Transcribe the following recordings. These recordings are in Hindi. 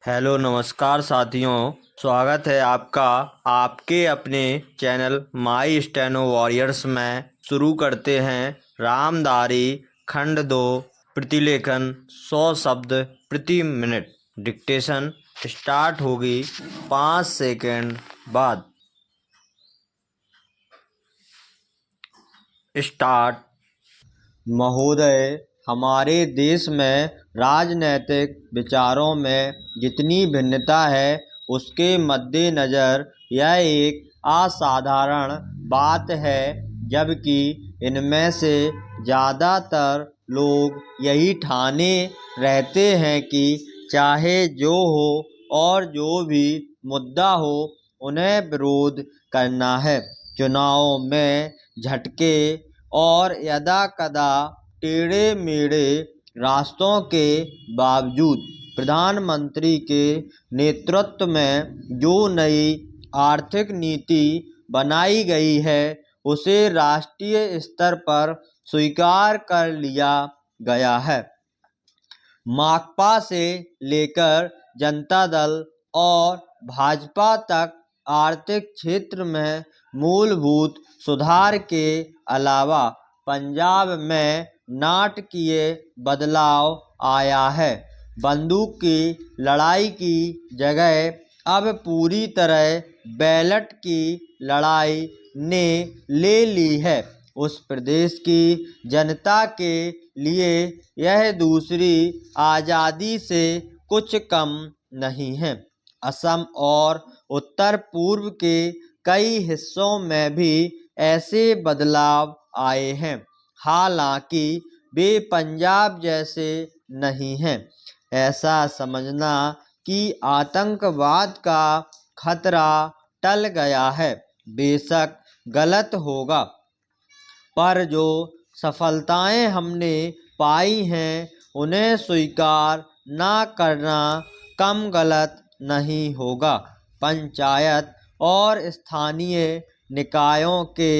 हेलो नमस्कार साथियों। स्वागत है आपका आपके अपने चैनल माई स्टेनो वॉरियर्स में। शुरू करते हैं रामधारी खंड 2 प्रतिलेखन 100 शब्द प्रति मिनट। डिक्टेशन स्टार्ट होगी 5 सेकंड बाद। स्टार्ट। महोदय, हमारे देश में राजनैतिक विचारों में जितनी भिन्नता है उसके मद्देनज़र यह एक असाधारण बात है, जबकि इनमें से ज़्यादातर लोग यही ठाने रहते हैं कि चाहे जो हो और जो भी मुद्दा हो उन्हें विरोध करना है। चुनाव में झटके और यदाकदा टेढ़े मेढ़े रास्तों के बावजूद प्रधानमंत्री के नेतृत्व में जो नई आर्थिक नीति बनाई गई है उसे राष्ट्रीय स्तर पर स्वीकार कर लिया गया है। माकपा से लेकर जनता दल और भाजपा तक आर्थिक क्षेत्र में मूलभूत सुधार के अलावा पंजाब में नाटकीय बदलाव आया है। बंदूक की लड़ाई की जगह अब पूरी तरह बैलेट की लड़ाई ने ले ली है। उस प्रदेश की जनता के लिए यह दूसरी आज़ादी से कुछ कम नहीं है। असम और उत्तर पूर्व के कई हिस्सों में भी ऐसे बदलाव आए हैं, हालांकि वे पंजाब जैसे नहीं हैं। ऐसा समझना कि आतंकवाद का खतरा टल गया है बेशक गलत होगा, पर जो सफलताएं हमने पाई हैं उन्हें स्वीकार न करना कम गलत नहीं होगा। पंचायत और स्थानीय निकायों के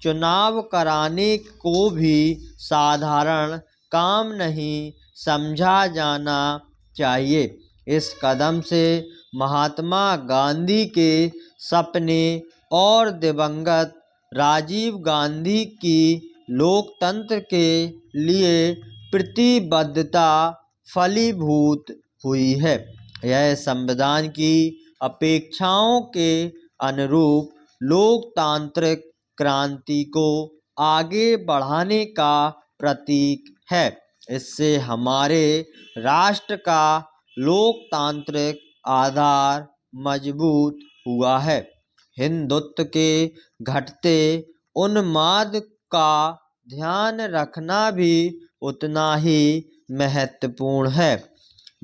चुनाव कराने को भी साधारण काम नहीं समझा जाना चाहिए। इस कदम से महात्मा गांधी के सपने और दिवंगत राजीव गांधी की लोकतंत्र के लिए प्रतिबद्धता फलीभूत हुई है। यह संविधान की अपेक्षाओं के अनुरूप लोकतांत्रिक क्रांति को आगे बढ़ाने का प्रतीक है। इससे हमारे राष्ट्र का लोकतांत्रिक आधार मजबूत हुआ है। हिंदुत्व के घटते उन्माद का ध्यान रखना भी उतना ही महत्वपूर्ण है।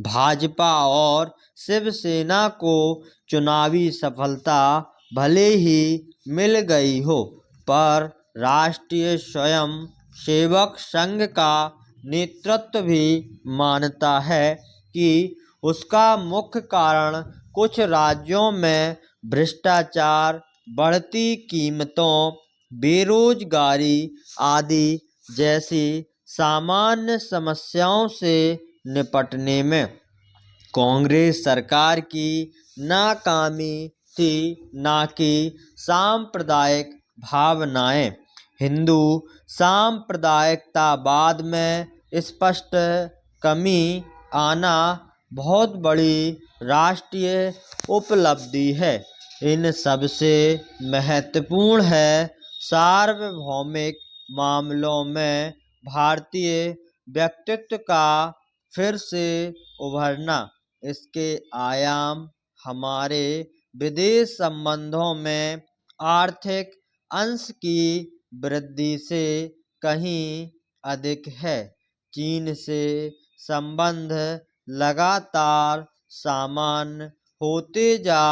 भाजपा और शिवसेना को चुनावी सफलता भले ही मिल गई हो, पर राष्ट्रीय स्वयं सेवक संघ का नेतृत्व भी मानता है कि उसका मुख्य कारण कुछ राज्यों में भ्रष्टाचार, बढ़ती कीमतों, बेरोजगारी आदि जैसी सामान्य समस्याओं से निपटने में कांग्रेस सरकार की नाकामी थी, न कि सांप्रदायिक भावनाएं। हिंदू सांप्रदायिकतावाद में स्पष्ट कमी आना बहुत बड़ी राष्ट्रीय उपलब्धि है। इन सबसे महत्वपूर्ण है सार्वभौमिक मामलों में भारतीय व्यक्तित्व का फिर से उभरना। इसके आयाम हमारे विदेश संबंधों में आर्थिक अंश की वृद्धि से कहीं अधिक है। चीन से संबंध लगातार सामान्य होते जा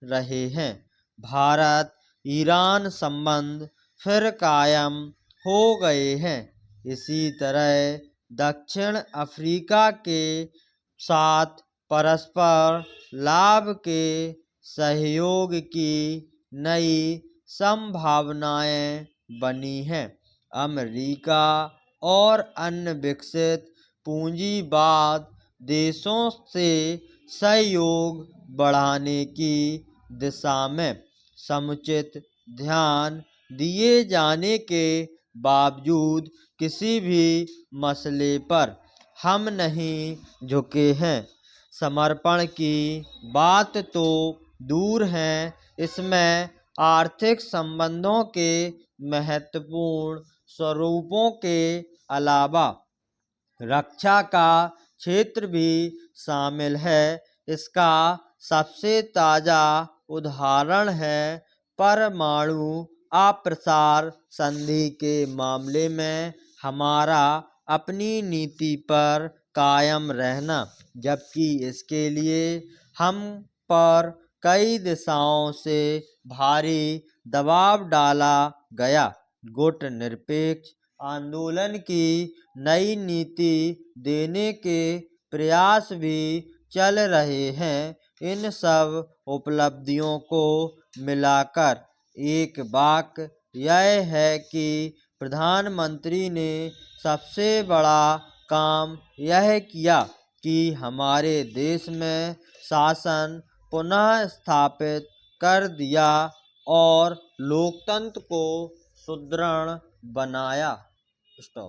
रहे हैं। भारत ईरान संबंध फिर कायम हो गए हैं। इसी तरह दक्षिण अफ्रीका के साथ परस्पर लाभ के सहयोग की नई संभावनाएं बनी हैं। अमेरिका और अन्य विकसित पूंजीवाद देशों से सहयोग बढ़ाने की दिशा में समुचित ध्यान दिए जाने के बावजूद किसी भी मसले पर हम नहीं झुके हैं। समर्पण की बात तो दूर है, इसमें आर्थिक संबंधों के महत्वपूर्ण स्वरूपों के अलावा रक्षा का क्षेत्र भी शामिल है। इसका सबसे ताज़ा उदाहरण है परमाणु अप्रसार संधि के मामले में हमारा अपनी नीति पर कायम रहना, जबकि इसके लिए हम पर कई दिशाओं से भारी दबाव डाला गया। गुटनिरपेक्ष आंदोलन की नई नीति देने के प्रयास भी चल रहे हैं। इन सब उपलब्धियों को मिलाकर एक बात यह है कि प्रधानमंत्री ने सबसे बड़ा काम यह किया कि हमारे देश में शासन पुनः स्थापित कर दिया और लोकतंत्र को सुदृढ़ बनाया। स्टॉप।